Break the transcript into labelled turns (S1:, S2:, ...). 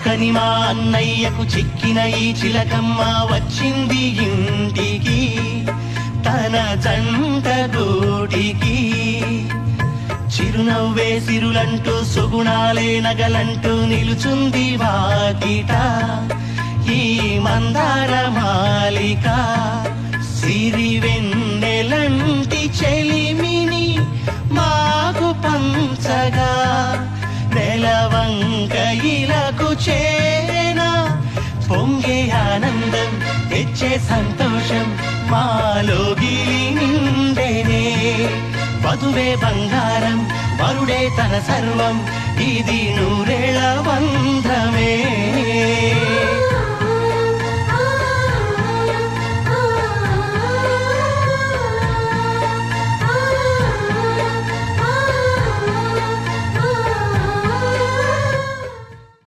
S1: చక్కని మా అన్నయ్యకు చిక్కిన ఈ చిలకమ్మ వచ్చింది ఇంటికి తన జంట గూటికి. చిరునవ్వే సిరులంటూ సుగుణాలే నగలంటూ నిలుచుంది వాకిట ఈ మందార మాలిక. సిరి వెన్నెలంటి చెలిమిని మాకు పంచగా నెలవంక ఇలకు చేరేనా పొంగే ఆనందం తెచ్చే సంతోషం మాలోగిలి నిండేనే. వధువే బంగారం వరుడే తన సర్వం ఇది నూరేళ్ల బంధం.